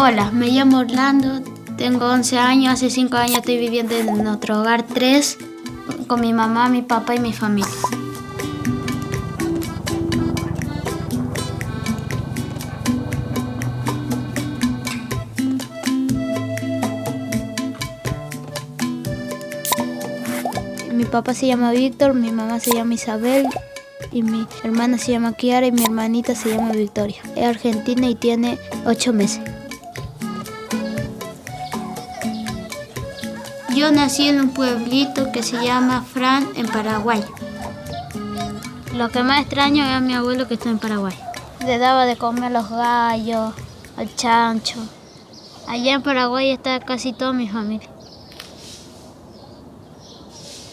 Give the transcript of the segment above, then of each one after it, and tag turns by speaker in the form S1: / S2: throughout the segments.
S1: Hola, me llamo Orlando, tengo 11 años, hace 5 años estoy viviendo en otro hogar 3 con mi mamá, mi papá y mi familia. Mi papá se llama Víctor, mi mamá se llama Isabel y mi hermana se llama Kiara y mi hermanita se llama Victoria. Es argentina y tiene 8 meses. Yo nací en un pueblito que se llama Fran, en Paraguay. Lo que más extraño es a mi abuelo que está en Paraguay. Le daba de comer a los gallos, al chancho. Allá en Paraguay está casi toda mi familia.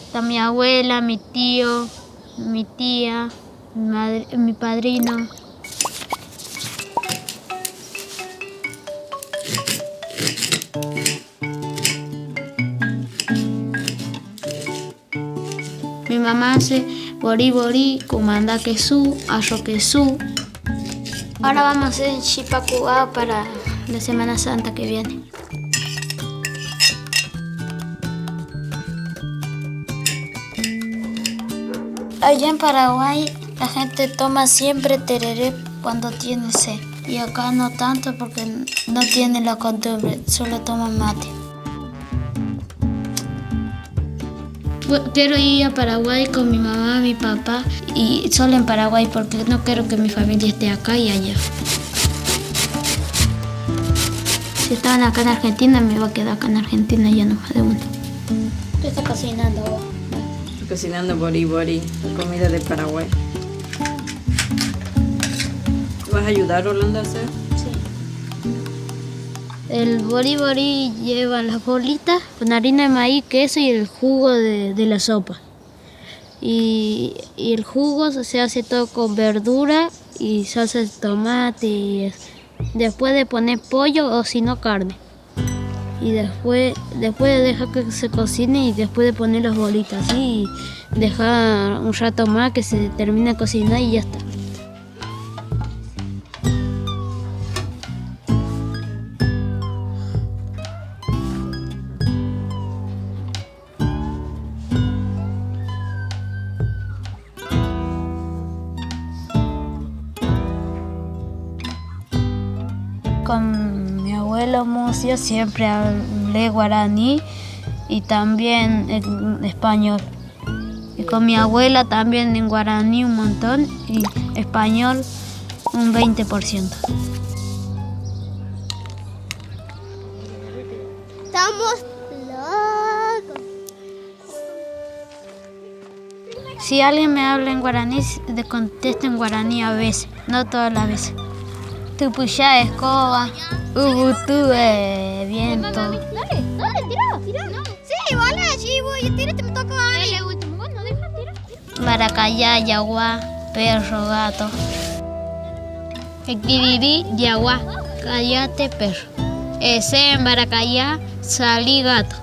S1: Está mi abuela, mi tío, mi tía, mi padrino. Mi mamá hace borí borí, cumanda quesú, arroz quesú. Ahora vamos a hacer chipacubá para la Semana Santa que viene. Allá en Paraguay la gente toma siempre tereré cuando tiene sed. Y acá no tanto porque no tienen la costumbre, solo toman mate. Quiero ir a Paraguay con mi mamá, mi papá y solo en Paraguay porque no quiero que mi familia esté acá y allá. Si estaban acá en Argentina, me iba a quedar acá en Argentina ya no más de uno. ¿Qué estás cocinando vos?
S2: Estoy cocinando borí borí, comida de Paraguay. ¿Vas a ayudar, Orlando, a hacer?
S1: Sí. El borí borí lleva las bolitas con harina de maíz, queso y el jugo de la sopa. Y el jugo se hace todo con verdura y salsa de tomate y eso. Después de poner pollo o si no carne. Y después de dejar que se cocine y después de poner las bolitas así y dejar un rato más que se termine de cocinar y ya está. Con mi abuelo Mucio siempre hablé guaraní y también en español. Y con mi abuela también en guaraní un montón y español un 20%.
S3: Estamos locos.
S1: Si alguien me habla en guaraní, le contesto en guaraní a veces, no todas las veces. Tupuyá, escoba, ubutú, viento.
S3: Dale, tira. No. Sí, vale, sí, voy, tírate, me toca a mí. El último, bueno, deja, tira.
S1: Maracayá, yaguá, perro, gato. Equirirí, yaguá, cállate, perro. Ese en Maracayá, salí, gato.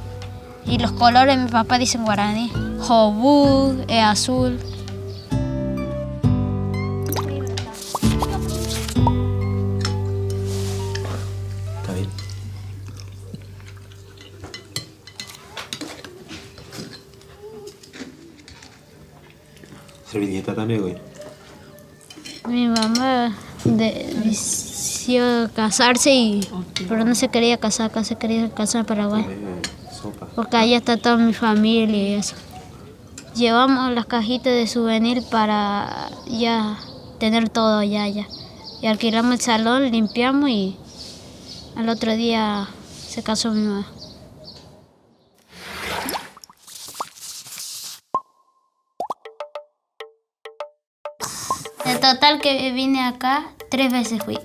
S1: Y los colores mi papá dice en guaraní. Jobú, azul.
S4: Servilleta también, güey.
S1: Mi mamá decidió casarse, pero no se quería casar acá, se quería casar en Paraguay.
S4: Sopa.
S1: Porque allá está toda mi familia y eso. Llevamos las cajitas de souvenir para ya tener todo allá. Y alquilamos el salón, limpiamos y al otro día se casó mi mamá. En total que vine acá 3 veces fui.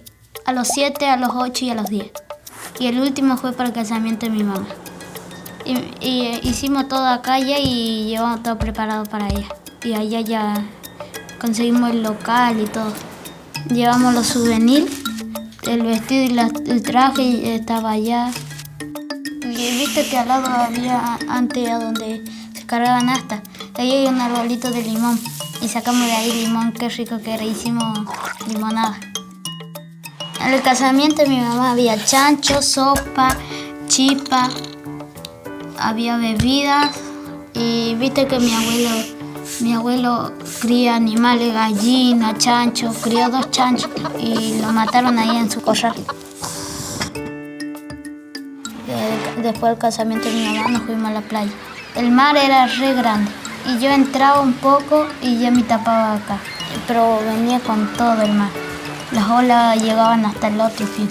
S1: A los 7, a los 8 y a los 10. Y el último fue para el casamiento de mi mamá. Y hicimos todo acá ya y llevamos todo preparado para ella. Y allá ya conseguimos el local y todo. Llevamos los souvenirs, el vestido y el traje estaba allá. Y viste que al lado había antes donde se cargaban astas. Ahí hay un arbolito de limón. Y sacamos de ahí limón, qué rico que era, hicimos limonada. En el casamiento de mi mamá había chancho, sopa, chipa, había bebidas y viste que mi abuelo cría animales, gallina, chancho, crió 2 chanchos y lo mataron ahí en su corral. Después del casamiento de mi mamá nos fuimos a la playa. El mar era re grande y yo entraba un poco y ya me tapaba acá, pero venía con todo el mar. Las olas llegaban hasta el otro fin.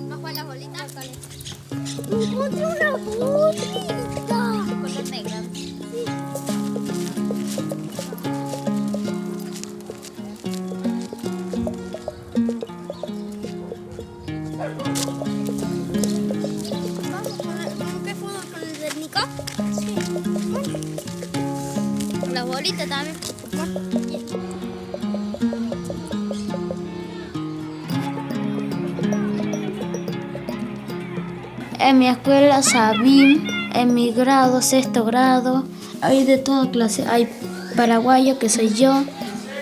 S3: Bajo las bolitas. Encontré una bolita. Color negra. ¿Qué fútbol con el del Nico? Sí. Las bolitas también.
S1: En mi escuela Sabim, en mi grado, 6º grado, hay de toda clase. Hay paraguayos, que soy yo,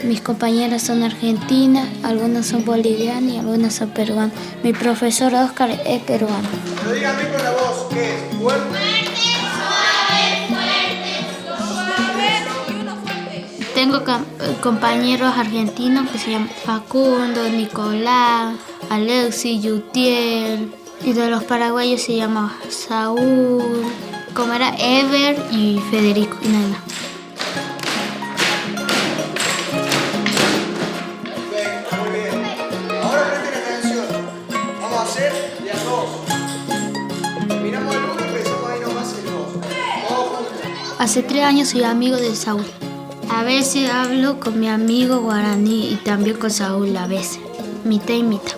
S1: mis compañeras son argentinas, algunas son bolivianas y algunas son peruanas. Mi profesor Oscar es peruano.
S5: Pero dígame con la voz, ¿qué es? ¿Fuerte?
S1: Tengo compañeros argentinos que se llaman Facundo, Nicolás, Alexis, Yutiel. Y de los paraguayos se llama Saúl, como era Ever y Federico y nada más.
S5: Perfecto, muy bien. Ahora presten atención. Vamos a hacer de a 2. Terminamos el 1 y empezamos ahí nomás el 2. Todos juntos.
S1: Hace 3 años soy amigo de Saúl. A veces hablo con mi amigo guaraní y también con Saúl a veces, mitad y mitad.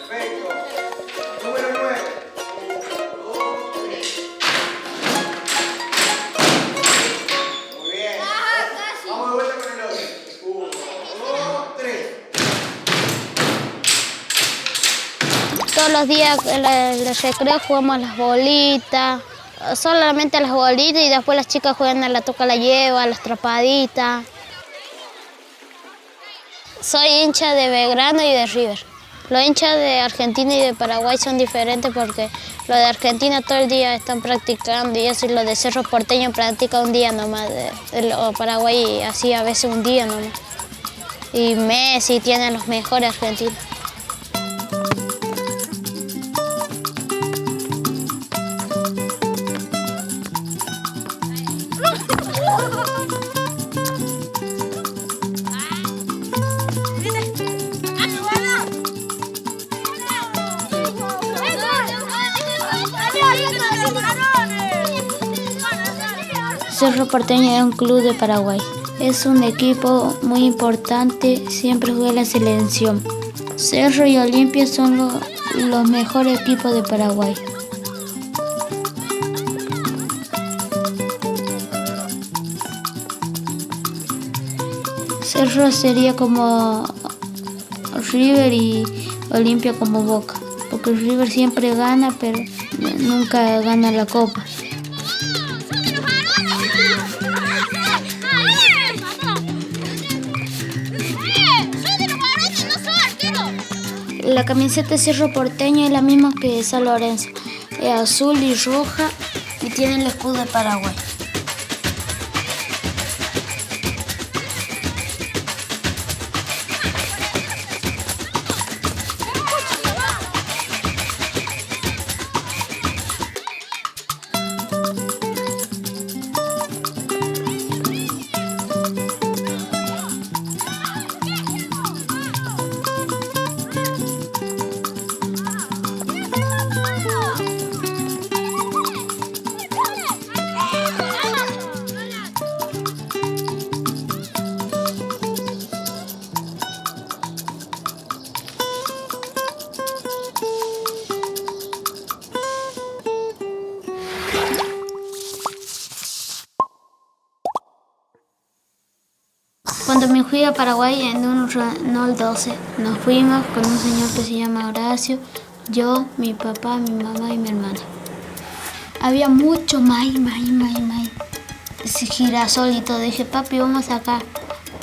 S5: Perfecto. Número 9. 1, 2, 3. Muy bien. Vamos de vuelta con el otro. 1, 2, 3.
S1: Todos los días en el recreo jugamos a las bolitas, solamente a las bolitas y después las chicas juegan a la toca la lleva, a las trapaditas. Soy hincha de Belgrano y de River. Los hinchas de Argentina y de Paraguay son diferentes porque los de Argentina todo el día están practicando y eso, y los de Cerro Porteño practican un día nomás, o Paraguay así a veces un día nomás. Y Messi tiene los mejores argentinos. Cerro Porteño es un club de Paraguay. Es un equipo muy importante, siempre juega la selección. Cerro y Olimpia son los mejores equipos de Paraguay. Cerro sería como River y Olimpia como Boca, porque River siempre gana, pero nunca gana la copa. La camiseta de Cerro Porteño es la misma que de San Lorenzo. Es azul y roja y tiene el escudo de Paraguay. fui a Paraguay en un Renault 12. Nos fuimos con un señor que se llama Horacio, yo, mi papá, mi mamá y mi hermana. Había mucho maíz. Ese girasol y todo. Dije, papi, vamos acá.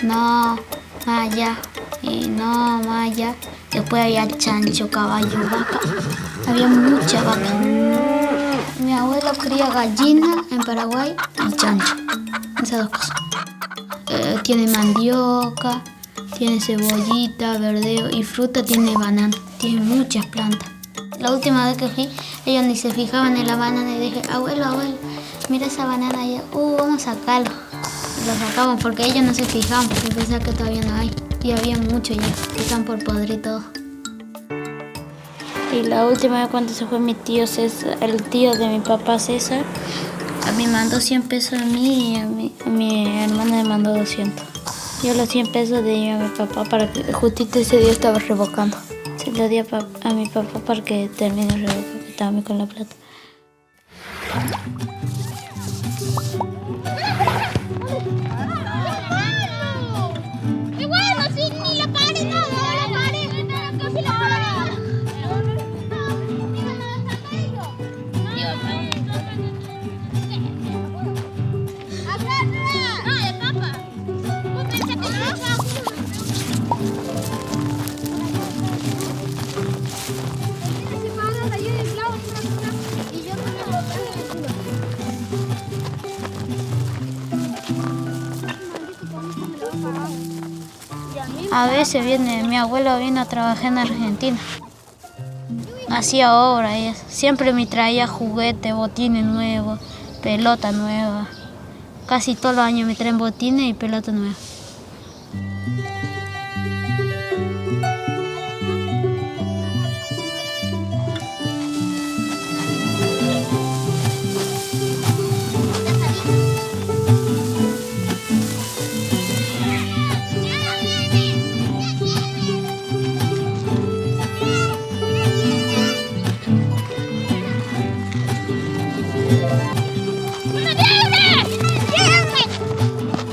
S1: No, más allá. Y no, más allá. Después había chancho, caballo, vaca. Había mucha vaca. Mi abuelo cría gallina en Paraguay y chancho. Esas dos cosas. Tiene mandioca, tiene cebollita, verdeo y fruta, tiene banana. Tiene muchas plantas. La última vez que fui, ellos ni se fijaban en la banana y dije, abuelo, mira esa banana allá. Vamos a sacarlo. Y lo sacamos porque ellos no se fijaban porque pensaban que todavía no hay. Y había mucho ya, que están por podrir todo. Y la última vez cuando se fue mi tío César, el tío de mi papá César, a mí mandó 100 pesos a mí y a mi hermana le mandó 200. Yo los 100 pesos di a mi papá para que justito ese día estaba revocando. Se lo di a mi papá para que termine el revoco, que estaba con la plata.
S3: ¡Qué bueno! Sí, ni la pared, no, la pared, casi la pared.
S1: A veces mi abuelo viene a trabajar en Argentina. Hacía obra y eso. Siempre me traía juguetes, botines nuevos, pelota nueva. Casi todos los años me traen botines y pelota nueva.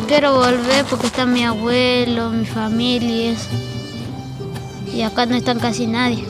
S1: Quiero volver porque está mi abuelo, mi familia y eso. Y acá no están casi nadie.